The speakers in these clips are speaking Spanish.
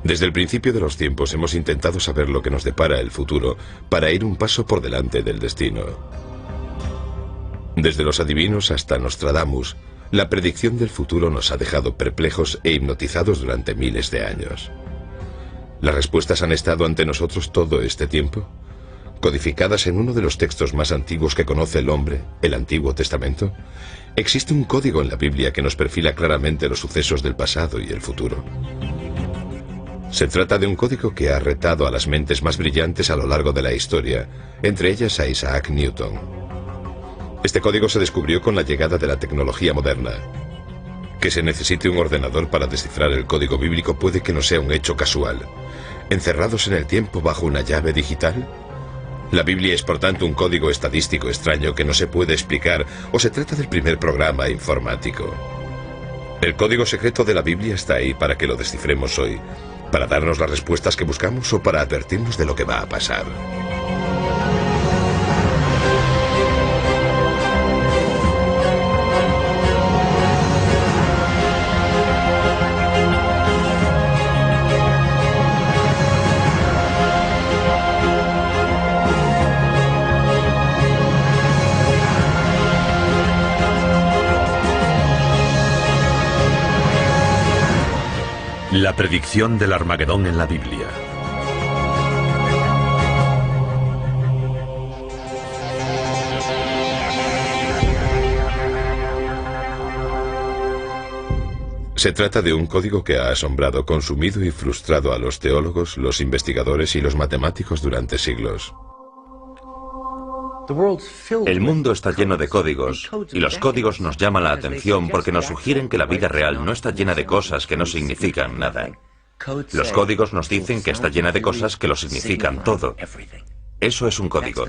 Desde el principio de los tiempos hemos intentado saber lo que nos depara el futuro para ir un paso por delante del destino. Desde los adivinos hasta Nostradamus, la predicción del futuro nos ha dejado perplejos e hipnotizados durante miles de años. ¿Las respuestas han estado ante nosotros todo este tiempo? Codificadas en uno de los textos más antiguos que conoce el hombre, el Antiguo Testamento, existe un código en la Biblia que nos perfila claramente los sucesos del pasado y el futuro. Se trata de un código que ha retado a las mentes más brillantes a lo largo de la historia, entre ellas a Isaac Newton. Este código se descubrió con la llegada de la tecnología moderna. Que se necesite un ordenador para descifrar el código bíblico puede que no sea un hecho casual. ¿Encerrados en el tiempo bajo una llave digital? La Biblia es por tanto un código estadístico extraño que no se puede explicar, o se trata del primer programa informático. El código secreto de la Biblia está ahí para que lo descifremos hoy, para darnos las respuestas que buscamos o para advertirnos de lo que va a pasar. La predicción del Armagedón en la Biblia. Se trata de un código que ha asombrado, consumido y frustrado a los teólogos, los investigadores y los matemáticos durante siglos. El mundo está lleno de códigos, y los códigos nos llaman la atención porque nos sugieren que la vida real no está llena de cosas que no significan nada. Los códigos nos dicen que está llena de cosas que lo significan todo. Eso es un código.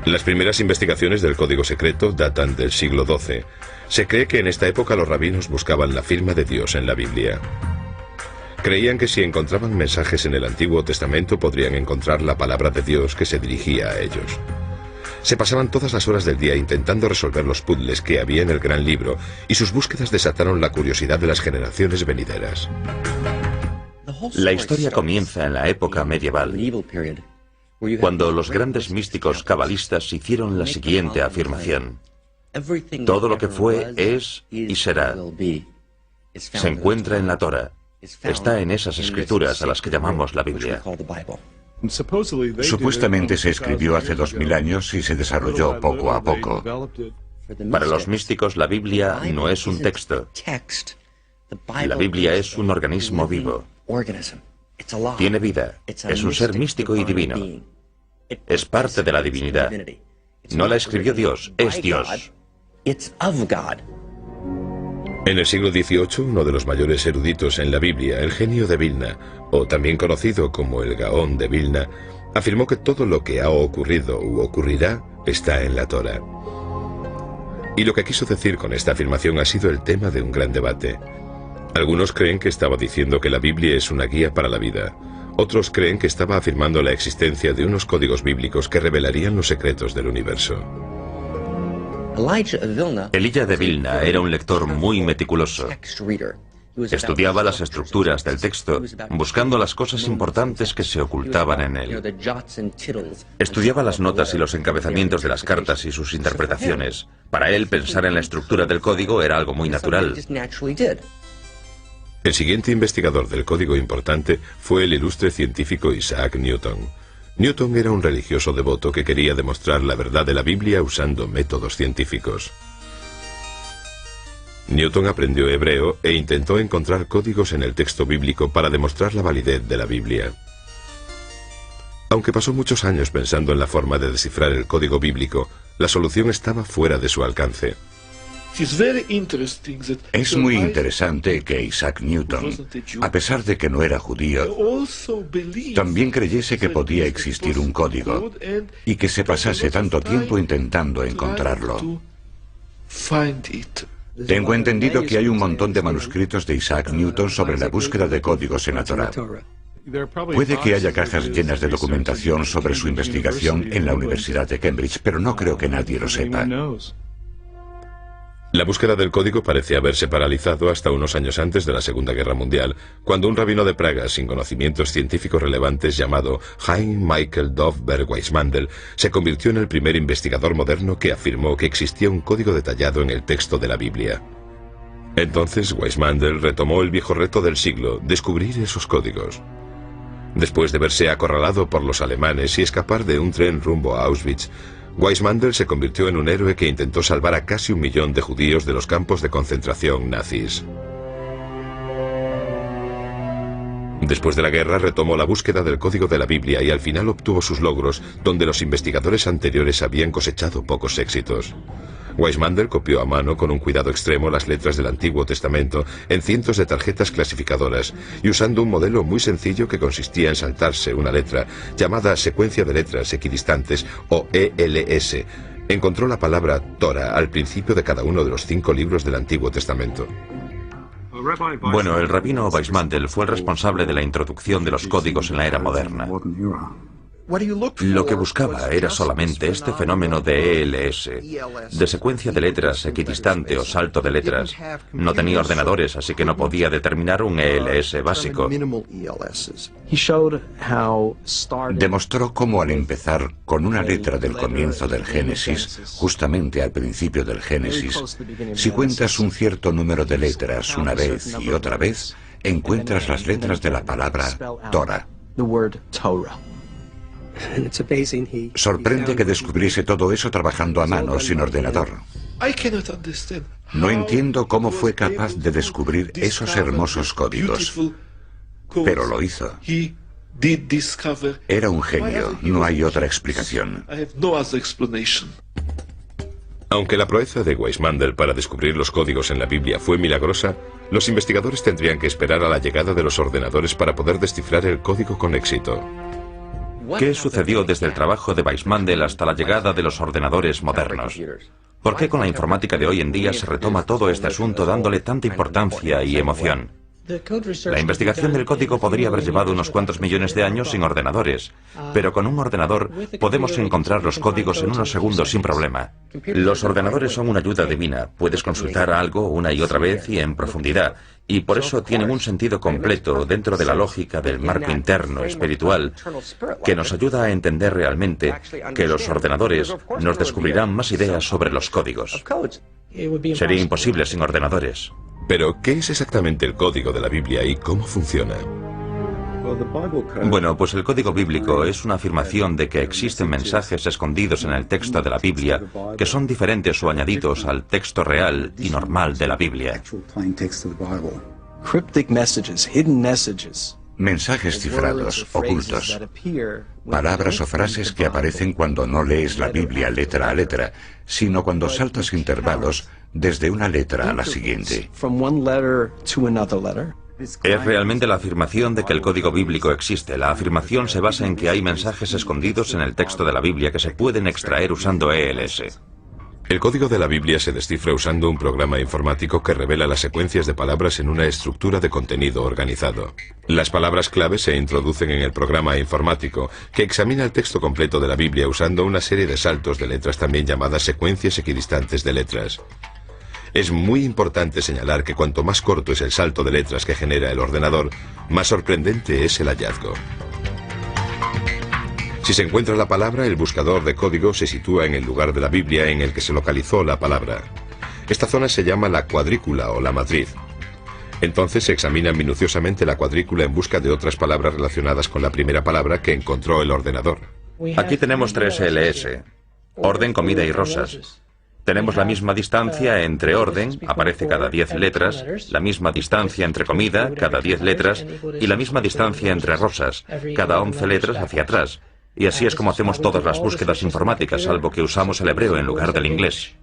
Las primeras investigaciones del código secreto datan del siglo XII. Se cree que en esta época los rabinos buscaban la firma de Dios en la Biblia. Creían que si encontraban mensajes en el Antiguo Testamento podrían encontrar la palabra de Dios que se dirigía a ellos. Se pasaban todas las horas del día intentando resolver los puzzles que había en el gran libro, y sus búsquedas desataron la curiosidad de las generaciones venideras. La historia comienza en la época medieval, cuando los grandes místicos cabalistas hicieron la siguiente afirmación: todo lo que fue, es y será. Se encuentra en la Torá. Está en esas escrituras a las que llamamos la Biblia. Supuestamente se escribió hace 2000 años y se desarrolló poco a poco. Para los místicos, la Biblia no es un texto. La Biblia es un organismo vivo. Tiene vida. Es un ser místico y divino. Es parte de la divinidad. No la escribió Dios, es Dios. En el siglo XVIII, uno de los mayores eruditos en la Biblia, el genio de Vilna, o también conocido como el Gaón de Vilna, afirmó que todo lo que ha ocurrido u ocurrirá está en la Torá. Y lo que quiso decir con esta afirmación ha sido el tema de un gran debate. Algunos creen que estaba diciendo que la Biblia es una guía para la vida. Otros creen que estaba afirmando la existencia de unos códigos bíblicos que revelarían los secretos del universo. Elijah de Vilna era un lector muy meticuloso. Estudiaba las estructuras del texto, buscando las cosas importantes que se ocultaban en él. Estudiaba las notas y los encabezamientos de las cartas y sus interpretaciones. Para él, pensar en la estructura del código era algo muy natural. El siguiente investigador del código importante fue el ilustre científico Isaac Newton. Newton era un religioso devoto que quería demostrar la verdad de la Biblia usando métodos científicos. Newton aprendió hebreo e intentó encontrar códigos en el texto bíblico para demostrar la validez de la Biblia. Aunque pasó muchos años pensando en la forma de descifrar el código bíblico, la solución estaba fuera de su alcance. Es muy interesante que Isaac Newton, a pesar de que no era judío, también creyese que podía existir un código y que se pasase tanto tiempo intentando encontrarlo. Tengo entendido que hay un montón de manuscritos de Isaac Newton sobre la búsqueda de códigos en la Torá. Puede que haya cajas llenas de documentación sobre su investigación en la Universidad de Cambridge, pero no creo que nadie lo sepa. La búsqueda del código parecía haberse paralizado hasta unos años antes de la Segunda Guerra Mundial, cuando un rabino de Praga sin conocimientos científicos relevantes llamado Hein Michael Dovberg Weissmandel se convirtió en el primer investigador moderno que afirmó que existía un código detallado en el texto de la Biblia. Entonces Weissmandel retomó el viejo reto del siglo, descubrir esos códigos. Después de verse acorralado por los alemanes y escapar de un tren rumbo a Auschwitz, Weissmandel se convirtió en un héroe que intentó salvar a casi 1 millón de judíos de los campos de concentración nazis. Después de la guerra retomó la búsqueda del código de la Biblia y al final obtuvo sus logros donde los investigadores anteriores habían cosechado pocos éxitos. Weissmandel copió a mano con un cuidado extremo las letras del Antiguo Testamento en cientos de tarjetas clasificadoras y usando un modelo muy sencillo que consistía en saltarse una letra, llamada secuencia de letras equidistantes o ELS, encontró la palabra Torah al principio de cada uno de los 5 libros del Antiguo Testamento. Bueno, el rabino Weissmandel fue el responsable de la introducción de los códigos en la era moderna. Lo que buscaba era solamente este fenómeno de ELS, de secuencia de letras equidistante o salto de letras. No tenía ordenadores, así que no podía determinar un ELS básico. Demostró cómo al empezar con una letra del comienzo del Génesis, justamente al principio del Génesis, si cuentas un cierto número de letras una vez y otra vez, encuentras las letras de la palabra Torah. Sorprende que descubriese todo eso trabajando a mano, sin ordenador. No entiendo cómo fue capaz de descubrir esos hermosos códigos, pero lo hizo. Era un genio, no hay otra explicación. Aunque la proeza de Weissmandel para descubrir los códigos en la Biblia fue milagrosa, los investigadores tendrían que esperar a la llegada de los ordenadores para poder descifrar el código con éxito. ¿Qué sucedió desde el trabajo de Weissmandel hasta la llegada de los ordenadores modernos? ¿Por qué con la informática de hoy en día se retoma todo este asunto dándole tanta importancia y emoción? La investigación del código podría haber llevado unos cuantos millones de años sin ordenadores, pero con un ordenador podemos encontrar los códigos en unos segundos sin problema. Los ordenadores son una ayuda divina, puedes consultar algo una y otra vez y en profundidad, y por eso tienen un sentido completo dentro de la lógica del marco interno espiritual que nos ayuda a entender realmente que los ordenadores nos descubrirán más ideas sobre los códigos. Sería imposible sin ordenadores. Pero, ¿qué es exactamente el código de la Biblia y cómo funciona? Bueno, pues el código bíblico es una afirmación de que existen mensajes escondidos en el texto de la Biblia que son diferentes o añadidos al texto real y normal de la Biblia. Mensajes cifrados, ocultos. Palabras o frases que aparecen cuando no lees la Biblia letra a letra, sino cuando saltas intervalos desde una letra a la siguiente. Es realmente la afirmación de que el código bíblico existe. La afirmación se basa en que hay mensajes escondidos en el texto de la Biblia que se pueden extraer usando ELS. El código de la Biblia se descifra usando un programa informático que revela las secuencias de palabras en una estructura de contenido organizado. Las palabras clave se introducen en el programa informático, que examina el texto completo de la Biblia usando una serie de saltos de letras también llamadas secuencias equidistantes de letras. Es muy importante señalar que cuanto más corto es el salto de letras que genera el ordenador, más sorprendente es el hallazgo. Si se encuentra la palabra, el buscador de código se sitúa en el lugar de la Biblia en el que se localizó la palabra. Esta zona se llama la cuadrícula o la matriz. Entonces se examina minuciosamente la cuadrícula en busca de otras palabras relacionadas con la primera palabra que encontró el ordenador. Aquí tenemos 3 ELS: orden, comida y rosas. Tenemos la misma distancia entre orden, aparece cada 10 letras, la misma distancia entre comida, cada 10 letras, y la misma distancia entre rosas, cada 11 letras hacia atrás. Y así es como hacemos todas las búsquedas informáticas, salvo que usamos el hebreo en lugar del inglés.